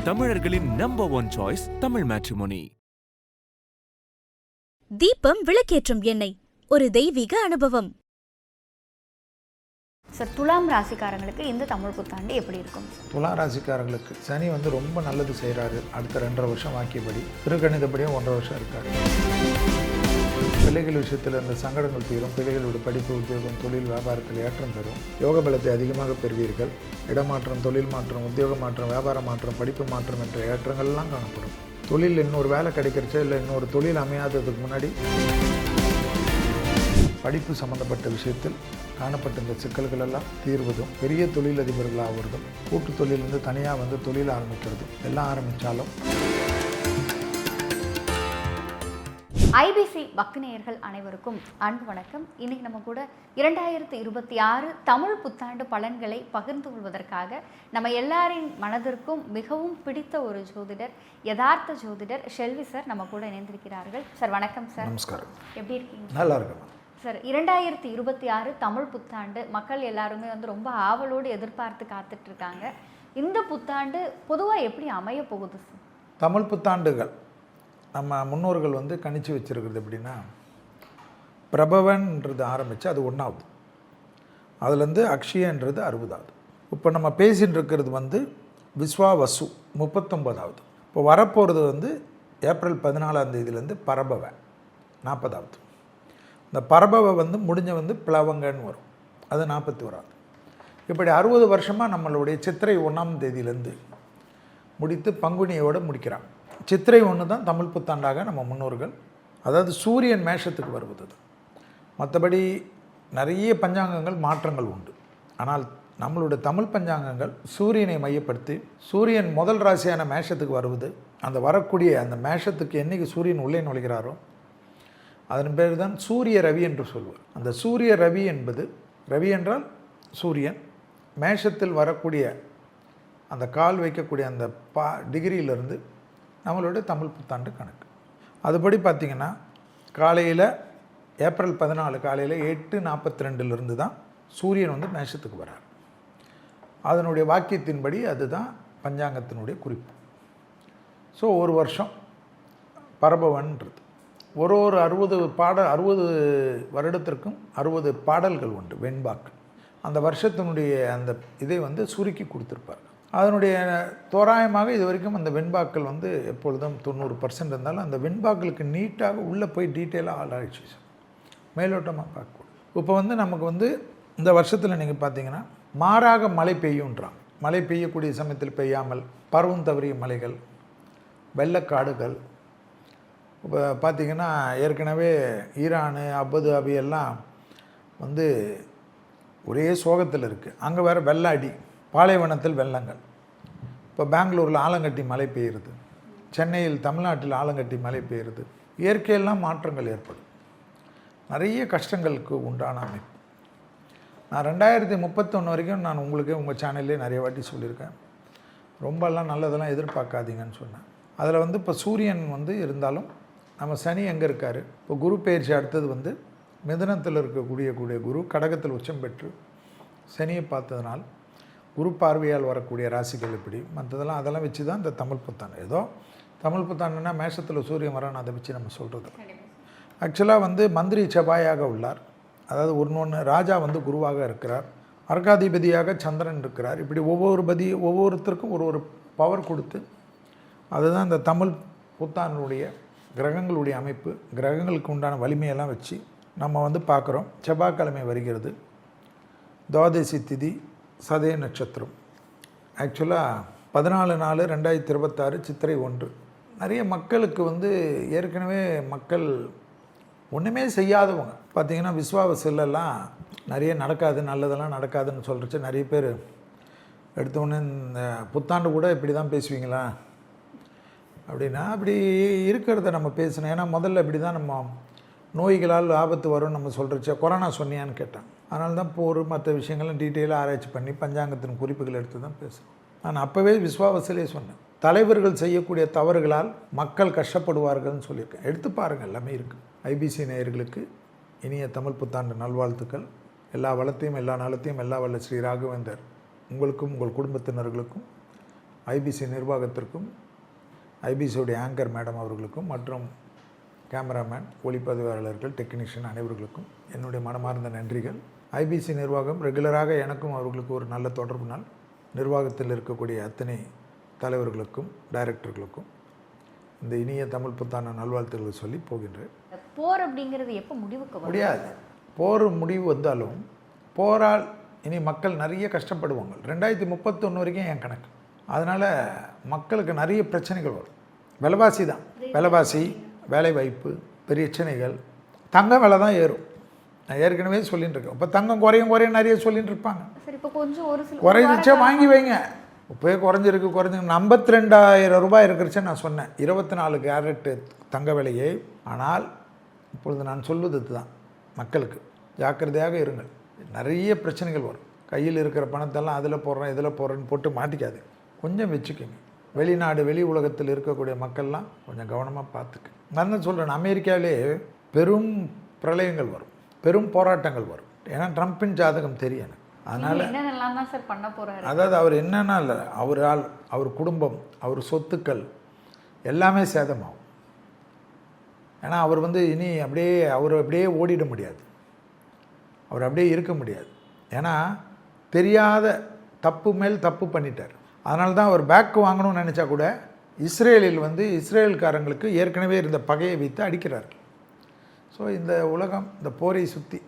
தமிழர்களின் number 1 choice Tamil matrimony. தீபம் விளக்கேற்றும் எண்ணெய், ஒரு தெய்வீக அனுபவம். சார், துலாம் ராசிக்காரங்களுக்கு இந்த தமிழ் புத்தாண்டு எப்படி இருக்கும்? துலாம் ராசிக்காரங்களுக்கு சனி ரொம்ப நல்லது செய்கிறாரு. அடுத்த 2.5 வருஷம் வாக்கியபடி, திருக்கணிதப்படியும் 1.5 வருஷம் இருக்காரு. பிள்ளைகள் விஷயத்தில் இந்த சங்கடங்கள் தீரும். பிள்ளைகளோட படிப்பு, உத்தியோகம், தொழில், வியாபாரத்தில் ஏற்றம் பெறும். யோக பலத்தை அதிகமாக பெறுவீர்கள். இடமாற்றம், தொழில் மாற்றம், உத்தியோக மாற்றம், வியாபார மாற்றம், படிப்பு மாற்றம் என்ற ஏற்றங்கள்லாம் காணப்படும். தொழில் இன்னொரு வேலை கிடைக்கிறச்சோ இல்லை இன்னொரு தொழில் அமையாததுக்கு முன்னாடி படிப்பு சம்பந்தப்பட்ட விஷயத்தில் காணப்பட்ட இந்த சிக்கல்கள் எல்லாம் தீர்வதும், பெரிய தொழிலதிபர்கள் ஆகிறதும், கூட்டு தொழிலிருந்து தனியாக தொழில் ஆரம்பிக்கிறதும் எல்லாம் ஆரம்பித்தாலும். ஐபிசி பக்திநேயர்கள் அனைவருக்கும் அன்பு வணக்கம். இன்னைக்கு நம்ம கூட 2026 தமிழ் புத்தாண்டு பலன்களை பகிர்ந்து கொள்வதற்காக நம்ம எல்லாரின் மனதிற்கும் மிகவும் பிடித்த ஒரு ஜோதிடர், யதார்த்த ஜோதிடர் ஷெல்வி சார் நம்ம கூட இணைந்திருக்கிறார்கள். சார் வணக்கம் சார். நமஸ்காரம். எப்படி இருக்கீங்க? நல்லா இருக்கேன் சார். 2026 தமிழ் புத்தாண்டு மக்கள் எல்லாருமே ரொம்ப ஆவலோடு எதிர்பார்த்து காத்துட்டு இருக்காங்க. இந்த புத்தாண்டு பொதுவாக எப்படி அமைய போகுது சார்? தமிழ் புத்தாண்டுகள் நம்ம முன்னோர்கள் கணிச்சு வச்சுருக்கிறது எப்படின்னா, பிரபவன்ன்றது ஆரம்பித்து அது 1வது, அதுலேருந்து அக்ஷயன்றது 60வது. இப்போ நம்ம பேசின்னு இருக்கிறது விஸ்வாவசு 39வது. இப்போ வரப்போகிறது ஏப்ரல் 14ஆம் தேதியிலேருந்து பரபவ 40வது. இந்த பரபவ முடிஞ்ச பிளவங்கன்னு வரும், அது 41வது. இப்படி 60 வருஷமாக நம்மளுடைய சித்திரை 1ஆம் தேதியிலேருந்து முடித்து பங்குனியோடு முடிக்கிறாங்க. சித்திரை 1 தான் தமிழ் புத்தாண்டாக நம்ம முன்னோர்கள், அதாவது சூரியன் மேஷத்துக்கு வருவது. மற்றபடி நிறைய பஞ்சாங்கங்கள் மாற்றங்கள் உண்டு. ஆனால் நம்மளுடைய தமிழ் பஞ்சாங்கங்கள் சூரியனை மையப்படுத்தி, சூரியன் முதல் ராசியான மேஷத்துக்கு வருவது, அந்த வரக்கூடிய அந்த மேஷத்துக்கு என்றைக்கு சூரியன் உள்ளே நுழைகிறாரோ அதன் பேர் தான் சூரிய ரவி என்று சொல்வார். அந்த சூரிய ரவி என்பது, ரவி என்றால் சூரியன், மேஷத்தில் வரக்கூடிய அந்த கால் வைக்கக்கூடிய அந்த டிகிரியிலிருந்து நம்மளுடைய தமிழ் புத்தாண்டு கணக்கு. அதுபடி பார்த்திங்கன்னா காலையில் ஏப்ரல் 14 காலையில் 8:42 தான் சூரியன் மேஷத்துக்கு வரார். அதனுடைய வாக்கியத்தின்படி அதுதான் பஞ்சாங்கத்தினுடைய குறிப்பு. ஸோ ஒரு வருஷம் பரபவன்றது ஒரு 60 வருடத்திற்கும் 60 பாடல்கள் உண்டு, வெண்பாக்கள். அந்த வருஷத்தினுடைய அந்த இதை சுருக்கி கொடுத்துருப்பார். அதனுடைய தோராயமாக இது வரைக்கும் அந்த வெண்பாக்கள் எப்பொழுதும் 90% இருந்தாலும் அந்த வெண்பாக்களுக்கு நீட்டாக உள்ளே போய் டீட்டெயிலாக ஆளாயிடுச்சு, மேலோட்டமாக பார்க்கக்கூடாது. இப்போ நமக்கு இந்த வருஷத்தில் நீங்கள் பார்த்தீங்கன்னா மாறாக மழை பெய்யுன்றாங்க. மழை பெய்யக்கூடிய சமயத்தில் பெய்யாமல் பருவம் தவறிய மலைகள், வெள்ளக்காடுகள். இப்போ பார்த்திங்கன்னா ஏற்கனவே ஈரானு, அபுதாபி எல்லாம் ஒரே சோகத்தில் இருக்குது. அங்கே வேறு வெள்ள அடி, பாலைவனத்தில் வெள்ளங்கள். இப்போ பெங்களூரில் ஆலங்கட்டி மழை பெய்யுறது, சென்னையில் தமிழ்நாட்டில் ஆலங்கட்டி மழை பெய்யுறது. இயற்கையெல்லாம் மாற்றங்கள் ஏற்படும், நிறைய கஷ்டங்களுக்கு உண்டான அமைப்பு. நான் 2031 வரைக்கும் நான் உங்கள் சேனல்லே நிறைய வாட்டி சொல்லியிருக்கேன், ரொம்பலாம் நல்லதெல்லாம் எதிர்பார்க்காதீங்கன்னு சொன்னேன். அதில் இப்போ சூரியன் இருந்தாலும் நம்ம சனி எங்கே இருக்கார், இப்போ குரு பயிற்சி அடுத்தது மிதுனத்தில் இருக்கக்கூடிய குரு கடகத்தில் உச்சம் பெற்று சனியை பார்த்ததுனால் குரு பார்வையால் வரக்கூடிய ராசிகள் இப்படி மற்றதெல்லாம் அதெல்லாம் வச்சு தான் இந்த தமிழ் புத்தாண்டு. ஏதோ தமிழ் புத்தாண்டுன்னா மேஷத்தில் சூரியன் வரான்னு அதை வச்சு நம்ம சொல்கிறது. ஆக்சுவலாக மந்திரி செவ்வாயாக உள்ளார், அதாவது ஒன்று ராஜா குருவாக இருக்கிறார், அர்காதிபதியாக சந்திரன் இருக்கிறார். இப்படி ஒவ்வொருத்தருக்கும் ஒரு பவர் கொடுத்து அதுதான் இந்த தமிழ் புத்தாண்டுடைய கிரகங்களுடைய அமைப்பு, கிரகங்களுக்கு உண்டான வலிமையெல்லாம் வச்சு நம்ம பார்க்குறோம். செவ்வாய்க்கிழமை வருகிறது, துவாதசி திதி, சதய நட்சத்திரம். ஆக்சுவலாக 14/4/2026 சித்திரை 1. நிறைய மக்களுக்கு ஏற்கனவே மக்கள் ஒன்றுமே செய்யாதவங்க பார்த்திங்கன்னா விஸ்வாவசிலெல்லாம் நிறைய நடக்காது, நல்லதெல்லாம் நடக்காதுன்னு சொல்கிறச்சு நிறைய பேர் எடுத்தோடனே இந்த புத்தாண்டு கூட இப்படி தான் பேசுவீங்களா அப்படின்னா, அப்படி இருக்கிறத நம்ம பேசணும். ஏன்னா முதல்ல இப்படி தான் நம்ம நோய்களால் ஆபத்து வரும்னு நம்ம சொல்கிறச்ச கொரோனா சொன்னியான்னு கேட்டாங்க. அதனால தான் போர் மற்ற விஷயங்கள்லாம் டீட்டெயிலாக ஆராய்ச்சி பண்ணி பஞ்சாங்கத்தின் குறிப்புகள் எடுத்து தான் பேசுகிறோம். நான் அப்போவே விஸ்வாவசிலே சொன்னேன், தலைவர்கள் செய்யக்கூடிய தவறுகளால் மக்கள் கஷ்டப்படுவார்கள்னு சொல்லியிருக்கேன். எடுத்து பாருங்கள், எல்லாமே இருக்குது. ஐபிசி நேயர்களுக்கு இனிய தமிழ் புத்தாண்டு நல்வாழ்த்துக்கள். எல்லா வளத்தையும் எல்லா நலத்தையும் எல்லா வல்ல ஸ்ரீ ராகவேந்தர் உங்களுக்கும் உங்கள் குடும்பத்தினர்களுக்கும் ஐபிசி நிர்வாகத்திற்கும் ஐபிசியுடைய ஆங்கர் மேடம் அவர்களுக்கும் மற்றும் கேமராமேன், ஒளிப்பதிவாளர்கள், டெக்னீஷியன் அனைவர்களுக்கும் என்னுடைய மனமார்ந்த நன்றிகள். ஐபிசி நிர்வாகம் ரெகுலராக எனக்கும் அவர்களுக்கு ஒரு நல்ல தொடர்புனால் நிர்வாகத்தில் இருக்கக்கூடிய அத்தனை தலைவர்களுக்கும் டைரக்டர்களுக்கும் இந்த இனிய தமிழ் புத்தாண்டு நல்வாழ்த்துக்களை சொல்லி போகின்றேன். போர் அப்படிங்கிறது எப்போ முடிவுக்கு வரும்? முடியாது. போர் முடிவு வந்தாலும் போரால் இனி மக்கள் நிறைய கஷ்டப்படுவாங்க. 2031 வரைக்கும் என் கணக்கு. அதனால் மக்களுக்கு நிறைய பிரச்சனைகள் வரும். விலைவாசி தான், விலைவாசி, வேலை வாய்ப்பு, பிரச்சனைகள், தங்க விலை தான் ஏறும். நான் ஏற்கனவே சொல்லிட்டு இருக்கேன். இப்போ தங்கம் குறையும் நிறைய சொல்லிட்டு இருப்பாங்க. சரி, இப்போ கொஞ்சம் ஒரு சில குறைஞ்சிச்சா வாங்கி வைங்க. இப்போயே குறைஞ்சிருக்கு 52,000 ரூபாய் இருக்கிறச்சு நான் சொன்னேன் 24 கேரட்டு தங்க விலையை. ஆனால் இப்பொழுது நான் சொல்வது தான், மக்களுக்கு ஜாக்கிரதையாக இருங்கள். நிறைய பிரச்சனைகள் வரும். கையில் இருக்கிற பணத்தெல்லாம் அதில் போடுறேன் இதில் போடுறேன்னு போட்டு மாட்டிக்காது. கொஞ்சம் வச்சுக்கோங்க. வெளிநாடு வெளி உலகத்தில் இருக்கக்கூடிய மக்கள்லாம் கொஞ்சம் கவனமாக பார்த்துக்கு. நான் தான் சொல்கிறேன், அமெரிக்காவிலே பெரும் பிரளயங்கள் வரும், பெரும் போராட்டங்கள் வரும். ஏன்னா ட்ரம்ப்பின் ஜாதகம் தெரியும் எனக்கு. அதனால் என்னென்னலாம் தான் சார் பண்ண போகிறாரு? அதாவது அவர் என்னன்னா இல்லை, அவரால் அவர் குடும்பம், அவர் சொத்துக்கள் எல்லாமே சேதமாகும். ஏன்னா அவர் இனி அவர் அப்படியே ஓடிட முடியாது, அவர் அப்படியே இருக்க முடியாது. ஏன்னா தெரியாத தப்பு மேல் தப்பு பண்ணிட்டார். அதனால தான் அவர் பேக் வாங்கணும்னு நினச்சா கூட இஸ்ரேலில் இஸ்ரேல்காரங்களுக்கு ஏற்கனவே இருந்த பகையை வைத்து அடிக்கிறார்கள். ஸோ இந்த உலகம் இந்த போரை சுற்றி,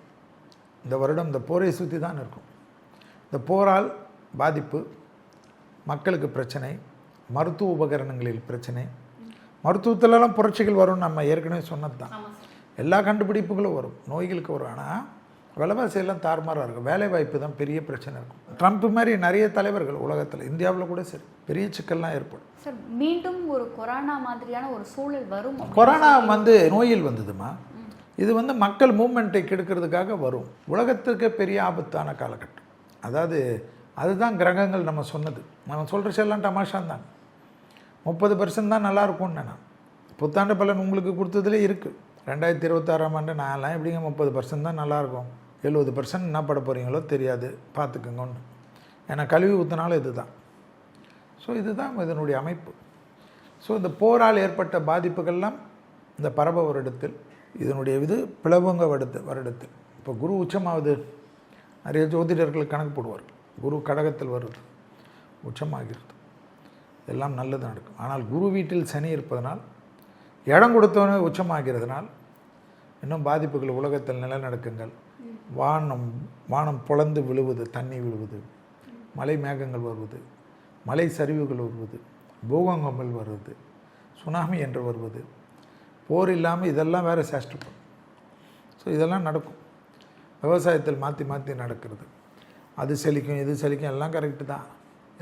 இந்த வருடம் இந்த போரை சுற்றி தான் இருக்கும். இந்த போரால் பாதிப்பு, மக்களுக்கு பிரச்சனை, மருத்துவ உபகரணங்களில் பிரச்சனை. மருத்துவத்திலலாம் புரட்சிகள் வரும்னு நம்ம ஏற்கனவே சொன்னது தான். எல்லா கண்டுபிடிப்புகளும் வரும், நோய்களுக்கு வரும். ஆனால் விலைவாசியெல்லாம் தாறுமாறாக இருக்கும். வேலை வாய்ப்பு தான் பெரிய பிரச்சனை இருக்கும். ட்ரம்ப் மாதிரி நிறைய தலைவர்கள் உலகத்தில், இந்தியாவில் கூட சரி, பெரிய சிக்கல்லாம் ஏற்படும். சார், மீண்டும் ஒரு கொரோனா மாதிரியான ஒரு சூழல் வரும். கொரோனா நோயில் வந்ததுமா, இது மக்கள் மூமெண்ட்டை கெடுக்கிறதுக்காக வரும். உலகத்துக்கு பெரிய ஆபத்தான காலகட்டம். அதாவது அதுதான் கிரகங்கள் நம்ம சொன்னது. நம்ம சொல்கிறச்செல்லாம் தமாஷான் தான். 30% தான் நல்லாயிருக்கும்னு நான் புத்தாண்டு பலன் உங்களுக்கு கொடுத்ததுலே இருக்குது. 2026ஆம் ஆண்டு நான்லாம் எப்படிங்க 30% தான் நல்லாயிருக்கும், 70% என்ன பட போகிறீங்களோ தெரியாது, பார்த்துக்குங்க ஒன்று. ஏன்னா கழுவி ஊற்றினாலும் இது தான். ஸோ இதுதான் இதனுடைய அமைப்பு. ஸோ இந்த போரால் ஏற்பட்ட பாதிப்புகள்லாம் இந்த பரப வருடத்தில், இதனுடைய பிளவுங்க வருடத்தில் இப்போ குரு உச்சமாகுது. நிறைய ஜோதிடர்கள் கணக்கு போடுவார்கள். குரு கடகத்தில் வருது, உச்சமாகிறது, எல்லாம் நல்லது நடக்கும். ஆனால் குரு வீட்டில் சனி இருப்பதனால், இடம் கொடுத்தவனே உச்சமாகிறதுனால் இன்னும் பாதிப்புகள் உலகத்தில் நிலநடுக்கங்கள், வானம் பொளந்து விழுவது, தண்ணி விழுவது, மலை மேகங்கள் வருவது, மலை சரிவுகள் வருவது, பூகம்பங்கள் வருவது, சுனாமி என்று வருவது, போர் இல்லாமல் இதெல்லாம் வேறு சேஷ்டப்படும். ஸோ இதெல்லாம் நடக்கும். விவசாயத்தில் மாற்றி மாற்றி நடக்கிறது. அது செழிக்கும் இது செழிக்கும் எல்லாம் கரெக்டு தான்.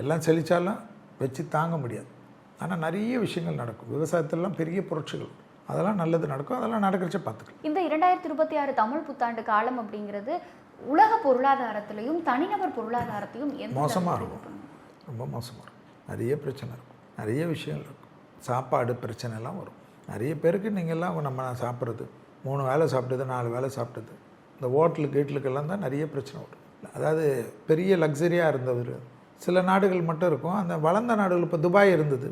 எல்லாம் செழித்தாலும் வச்சு தாங்க முடியாது. ஆனால் நிறைய விஷயங்கள் நடக்கும். விவசாயத்திலலாம் பெரிய புரட்சிகள், அதெல்லாம் நல்லது நடக்கும். அதெல்லாம் நடக்கிறச்ச பார்த்துக்கலாம். இந்த 2026 தமிழ் புத்தாண்டு காலம் அப்படிங்கிறது உலக பொருளாதாரத்திலையும் தனிநபர் பொருளாதாரத்தையும் மோசமாக இருக்கும். ரொம்ப மோசமாக இருக்கும். நிறைய பிரச்சனை இருக்கும், நிறைய விஷயங்கள் இருக்கும். சாப்பாடு பிரச்சனைலாம் வரும். நிறைய பேருக்கு நீங்கள்லாம் நம்ம சாப்பிட்றது 3 வேளை சாப்பிட்டது 4 வேளை சாப்பிட்டது, இந்த ஹோட்டலுக்கெல்லாம் தான் நிறைய பிரச்சனை வரும். அதாவது பெரிய லக்ஸரியாக இருந்தவர் சில நாடுகள் மட்டும் இருக்கும். அந்த வளர்ந்த நாடுகள், இப்போ துபாய் இருந்தது,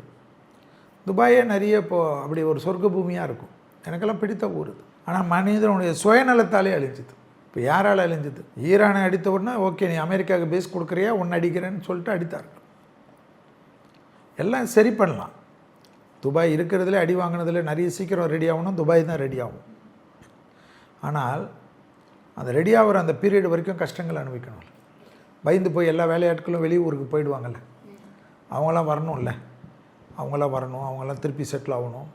துபாயே நிறைய இப்போது அப்படி ஒரு சொர்க்க பூமியாக இருக்கும். எனக்கெல்லாம் பிடித்த ஊர் இது. ஆனால் மனிதனுடைய சுயநலத்தாலே அழிஞ்சுது. இப்போ யாரால் அழிஞ்சுது? ஈரானை அடித்த உடனே ஓகே நீ அமெரிக்காவுக்கு பேஸ் கொடுக்குறியா, ஒன்று அடிக்கிறேன்னு சொல்லிட்டு அடித்தார்கள். எல்லாம் சரி பண்ணலாம். துபாய் இருக்கிறதுல அடி வாங்கினதுல நிறைய சீக்கிரம் ரெடி ஆகணும், துபாய் தான் ரெடி ஆகும். ஆனால் அந்த ரெடி ஆகிற அந்த பீரியட் வரைக்கும் கஷ்டங்கள் அனுபவிக்கணும். பயந்து போய் எல்லா வேலையாட்களும் வெளியூருக்கு போயிடுவாங்கள்ல, அவங்களாம் வரணும்ல, அவங்களாம் வரணும், அவங்களாம் திருப்பி செட்டில் ஆகணும்.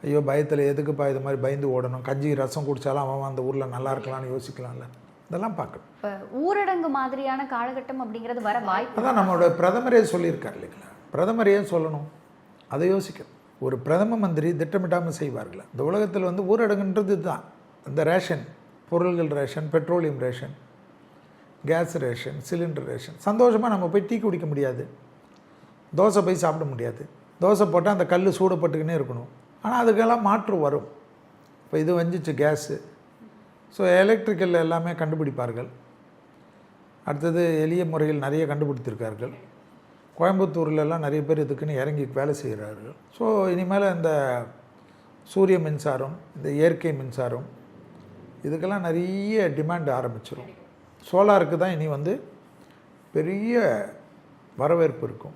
ஐயோ பயத்தில் எதுக்குப்பா இது மாதிரி பயந்து ஓடணும், கஞ்சி ரசம் குடித்தாலும் அவன் அந்த ஊரில் நல்லா இருக்கலாம்னு யோசிக்கலாம்ல. இதெல்லாம் பார்க்கணும். இப்போ ஊரடங்கு மாதிரியான காலகட்டம் அப்படிங்கிறது வர வாய்ப்பு. அதான் நம்மளோட பிரதமரே சொல்லியிருக்கார் இல்லைங்களா, பிரதமரையே சொல்லணும், அதை யோசிக்கணும். ஒரு பிரதம மந்திரி திட்டமிட்டாமல் செய்வார்கள். இந்த உலகத்தில் ஊரடங்குன்றது தான். இந்த ரேஷன் பொருள்கள், ration, petroleum ration, gas ration, cylinder ration. சந்தோஷமாக நம்ம போய் டீ குடிக்க முடியாது, தோசை போய் சாப்பிட முடியாது. தோசை போட்டால் அந்த கல் சூடப்பட்டுக்கினே இருக்கணும். ஆனால் அதுக்கெல்லாம் மாற்று வரும். இப்போ இது வந்துச்சு கேஸு. ஸோ எலக்ட்ரிக்கல் எல்லாமே கண்டுபிடிப்பார்கள். அடுத்தது எளிய முறையில் நிறைய கண்டுபிடித்திருக்கார்கள். கோயம்புத்தூர்லலாம் நிறைய பேர் இதுக்குன்னு இறங்கி வேலை செய்கிறார்கள். ஸோ இனிமேல் இந்த சூரிய மின்சாரம், இந்த இயற்கை மின்சாரம் இதுக்கெல்லாம் நிறைய டிமாண்ட் ஆரம்பிச்சிடும். சோலாருக்கு தான் இனி வந்து பெரிய வரவேற்பு இருக்கும்.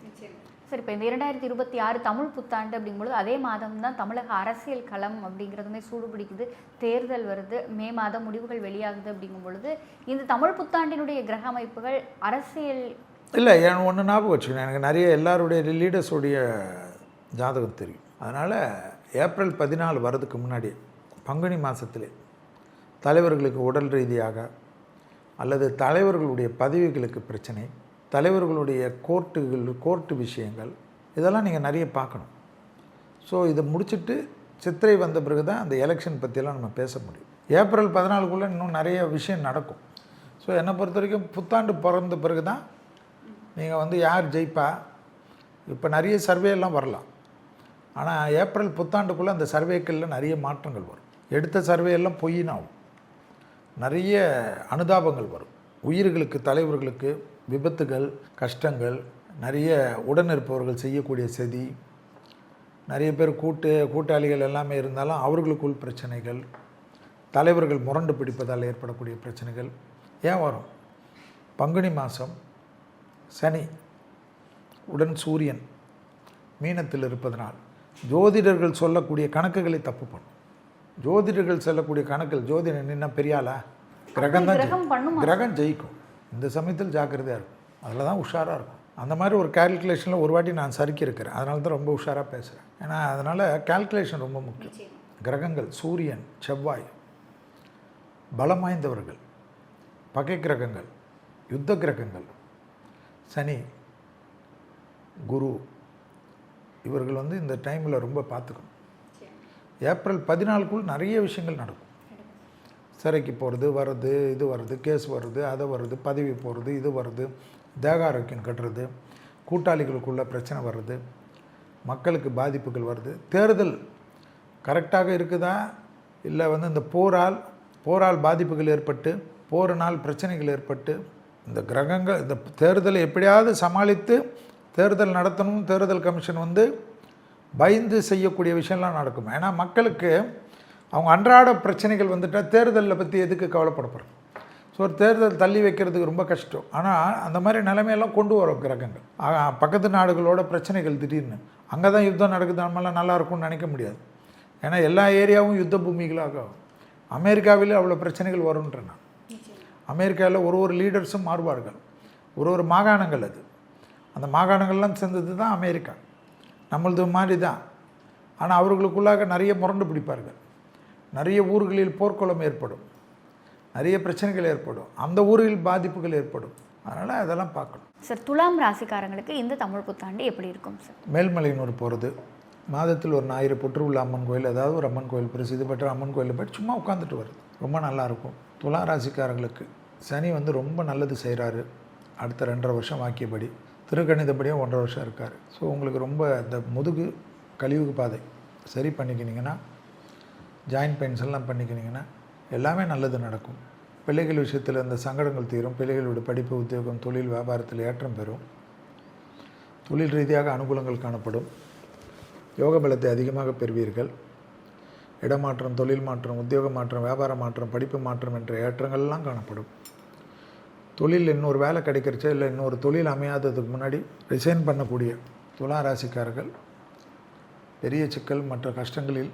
சரி, இப்போ இந்த 2026 தமிழ் புத்தாண்டு அப்படிங்கும்போது அதே மாதம் தான் தமிழக அரசியல் களம் அப்படிங்கிறதுமே சூடு பிடிக்குது. தேர்தல் வருது, மே மாதம் முடிவுகள் வெளியாகுது. அப்படிங்கும் பொழுது இந்த தமிழ் புத்தாண்டினுடைய கிரக அமைப்புகள் அரசியல் இல்லை, என் ஒன்று ஞாபகம் வச்சுக்கணும், எனக்கு நிறைய எல்லாருடைய லீடர்ஸுடைய ஜாதகம் தெரியும். அதனால் ஏப்ரல் 14 வரதுக்கு முன்னாடி பங்குனி மாதத்திலே தலைவர்களுக்கு உடல் ரீதியாக அல்லது தலைவர்களுடைய பதவிகளுக்கு பிரச்சனை, தலைவர்களுடைய கோர்ட்டு விஷயங்கள் இதெல்லாம் நீங்கள் நிறைய பார்க்கணும். ஸோ இதை முடிச்சுட்டு சித்திரை வந்த பிறகு தான் அந்த எலெக்ஷன் பற்றியெல்லாம் நம்ம பேச முடியும். ஏப்ரல் 14 இன்னும் நிறைய விஷயம் நடக்கும். ஸோ என்னை பொறுத்த வரைக்கும் புத்தாண்டு பிறந்த பிறகு தான் நீங்கள் வந்து யார் ஜெயிப்பா, இப்போ நிறைய சர்வேலாம் வரலாம். ஆனால் ஏப்ரல் புத்தாண்டுக்குள்ளே அந்த சர்வேக்களில் நிறைய மாற்றங்கள் வரும். எடுத்த சர்வேயெல்லாம் பொய்னாகும், நிறைய அனுதாபங்கள் வரும். உயிர்களுக்கு, தலைவர்களுக்கு விபத்துகள், கஷ்டங்கள், நிறைய உடன் இருப்பவர்கள் செய்யக்கூடிய சதி, நிறைய பேர் கூட்டாளிகள் எல்லாமே இருந்தாலும் அவர்களுக்குள் பிரச்சனைகள், தலைவர்கள் முரண்டு பிடிப்பதால் ஏற்படக்கூடிய பிரச்சனைகள் ஏன் வரும்? பங்குனி மாதம் சனி உடன் சூரியன் மீனத்தில் இருப்பதனால் ஜோதிடர்கள் சொல்லக்கூடிய கணக்குகளை தப்பு பண்ணும். ஜோதிடர்கள் சொல்லக்கூடிய கணக்கில் ஜோதிடர் நின்னா பெரியாளா? கிரகம் ஜெயிக்கும். இந்த சமயத்தில் ஜாக்கிரதையாக இருக்கும், அதில் தான் உஷாராக இருக்கும். அந்த மாதிரி ஒரு கால்குலேஷனில் ஒரு வாட்டி நான் சறுக்கி இருக்கிறேன். அதனால தான் ரொம்ப உஷாராக பேசுகிறேன். ஏன்னா அதனால் கால்குலேஷன் ரொம்ப முக்கியம். கிரகங்கள் சூரியன், செவ்வாய் பலம் வாய்ந்தவர்கள், பகை கிரகங்கள், யுத்த கிரகங்கள், சனி, குரு இவர்கள் வந்து இந்த டைமில் ரொம்ப பார்த்துக்கணும். ஏப்ரல் 14 நிறைய விஷயங்கள் நடக்கும். சிறைக்கு போகிறது, வர்றது, இது வருது, கேஸ் வருது, அதை வருது, பதவி போகிறது, இது வருது, தேக ஆரோக்கியம் கட்டுறது, கூட்டாளிகளுக்குள்ள பிரச்சனை வருது, மக்களுக்கு பாதிப்புகள் வருது. தேர்தல் கரெக்டாக இருக்குதா இல்லை வந்து இந்த போரால் பாதிப்புகள் ஏற்பட்டு, போரினால் பிரச்சனைகள் ஏற்பட்டு, இந்த கிரகங்கள் இந்த தேர்தலை எப்படியாவது சமாளித்து தேர்தல் நடத்தணும். தேர்தல் கமிஷன் வந்து பயந்து செய்யக்கூடிய விஷயம்லாம் நடக்கும். ஏன்னா மக்களுக்கு அவங்க அன்றாட பிரச்சனைகள் வந்துட்டால் தேர்தலில் பற்றி எதுக்கு கவலைப்படப்படுறோம்? ஸோ ஒரு தேர்தல் தள்ளி வைக்கிறதுக்கு ரொம்ப கஷ்டம். ஆனால் அந்த மாதிரி நிலைமையெல்லாம் கொண்டு வரும் கிரகங்கள். பக்கத்து நாடுகளோட பிரச்சனைகள் திடீர்னு அங்கே தான் யுத்தம் நடக்குது, நம்மளாம் நல்லா இருக்கும்னு நினைக்க முடியாது. ஏன்னா எல்லா ஏரியாவும் யுத்த பூமிகளாக. அமெரிக்காவில் அவ்வளோ பிரச்சனைகள் வரும்ன்ற நான். அமெரிக்காவில் ஒரு லீடர்ஸும் மாறுவார்கள், ஒரு மாகாணங்கள். அது அந்த மாகாணங்கள்லாம் சேர்ந்தது தான் அமெரிக்கா. நம்மளது மாதிரி தான். ஆனால் அவர்களுக்குள்ளாக நிறைய முரண்டு பிடிப்பார்கள். நிறைய ஊர்களில் போர்க்குளம் ஏற்படும், நிறைய பிரச்சனைகள் ஏற்படும், அந்த ஊரில் பாதிப்புகள் ஏற்படும். அதனால் அதெல்லாம் பார்க்கணும். சார், துலாம் ராசிக்காரங்களுக்கு இந்த தமிழ் புத்தாண்டு எப்படி இருக்கும் சார்? மேல்மலையனூர் போகிறது, மாதத்தில் ஒரு ஞாயிறு புற்று உள்ள அம்மன் கோயில், ஏதாவது ஒரு அம்மன் கோயில், பிரசித்தி பெற்ற அம்மன் கோயிலில் போய்ட்டு சும்மா உட்காந்துட்டு வருது, ரொம்ப நல்லாயிருக்கும். துலா ராசிக்காரங்களுக்கு சனி வந்து ரொம்ப நல்லது செய்கிறாரு. அடுத்த 2.5 வருஷம் வாக்கியபடி, திருக்கணிதப்படியும் 1.5 வருஷம் இருக்கார். ஸோ உங்களுக்கு ரொம்ப இந்த முதுகு கழிவுக்கு பாதை சரி பண்ணிக்கினீங்கன்னா, ஜாயின்ட் பெயின்ஸ் எல்லாம் பண்ணிக்கினீங்கன்னா எல்லாமே நல்லது நடக்கும். பிள்ளைகள் விஷயத்தில் இந்த சங்கடங்கள் தீரும். பிள்ளைகளோட படிப்பு, உத்தியோகம், தொழில், வியாபாரத்தில் ஏற்றம் பெறும். தொழில் ரீதியாக அனுகூலங்கள் காணப்படும். யோக பலத்தை அதிகமாக பெறுவீர்கள். இடமாற்றம், தொழில் மாற்றம், உத்தியோக மாற்றம், வியாபார மாற்றம், படிப்பு மாற்றம் என்ற ஏற்றங்கள்லாம் காணப்படும். தொழில் இன்னொரு வேலை கிடைக்கிறச்சோ இல்லை இன்னொரு தொழில் அமையாததுக்கு முன்னாடி ரிசைன் பண்ணக்கூடிய துலா ராசிக்காரர்கள் பெரிய சிக்கல் மற்ற கஷ்டங்களில்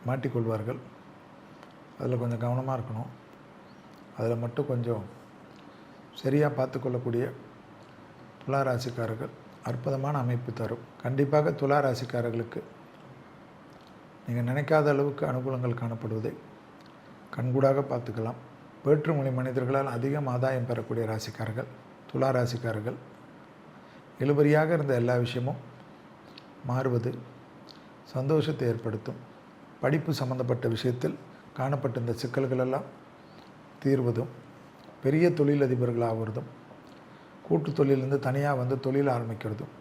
மாட்டிக்கொள்வார்கள். அதில் கொஞ்சம் கவனமாக இருக்கணும். அதில் மட்டும் கொஞ்சம் சரியாக பார்த்துக்கொள்ளக்கூடிய துலா ராசிக்காரர்கள் அற்புதமான அமைப்பு தரும். கண்டிப்பாக துலா ராசிக்காரர்களுக்கு நீங்கள் நினைக்காத அளவுக்கு அனுகூலங்கள் காணப்படுவதை கண்கூடாக பார்த்துக்கலாம். வேற்றுமொழி மனிதர்களால் அதிகம் ஆதாயம் பெறக்கூடிய ராசிக்காரர்கள் துலா ராசிக்காரர்கள். இழுபறியாக இருந்த எல்லா விஷயமும் மாறுவது சந்தோஷத்தை ஏற்படுத்தும். படிப்பு சம்பந்தப்பட்ட விஷயத்தில் காணப்பட்ட இந்த சிக்கல்களெல்லாம் தீர்வதும், பெரிய தொழிலதிபர்கள் ஆகிறதும், கூட்டு தொழிலிருந்து தனியாக வந்து தொழில் ஆரம்பிக்கிறதும்,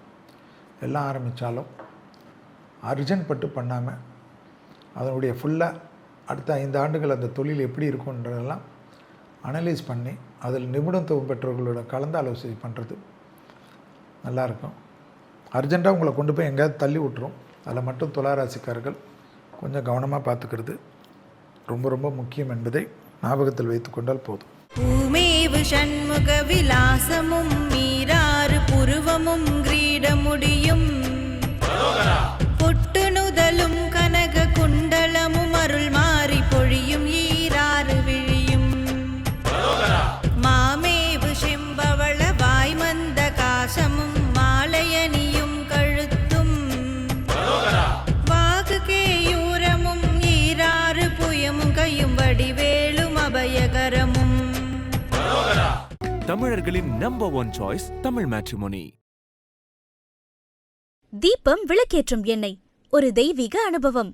எல்லாம் ஆரம்பித்தாலும் அர்ஜென்ட் பட்டு பண்ணாமல் அதனுடைய ஃபுல்லாக அடுத்த 5 ஆண்டுகள் அந்த தொழில் எப்படி இருக்குன்றதெல்லாம் அனலைஸ் பண்ணி அதில் நிபுணத்துவம் பெற்றவர்களோட கலந்து ஆலோசனை பண்ணுறது நல்லாயிருக்கும். அர்ஜெண்ட்டாக உங்களை கொண்டு போய் எங்கேயாவது தள்ளி விட்டுரும். அதில் மட்டும் துளாராசிக்காரர்கள் கொஞ்சம் கவனமாக பார்த்துக்கிறது ரொம்ப ரொம்ப முக்கியம் என்பதை ஞாபகத்தில் வைத்துக்கொண்டால் போதும். பூமேவு ஷண்முக விலாசமும் மீராறு புருவமும் கிரீடமுடியும் பொட்டு நுதலும் கனக குண்டலமும் அருள் மாறி பொழியும் ஈராறு விழியும் மாமேவு செம்பவள வாய்மந்த காசமும் மாலையணியும் கழுத்தும் வாகு கேயூரமும் ஈராறு புயமும் கையும் வடிவேலும் அபயகரமும். தமிழர்களின் number one choice Tamil matrimony. தீபம் விளக்கேற்றும் எண்ணெய் ஒரு தெய்வீக அனுபவம்.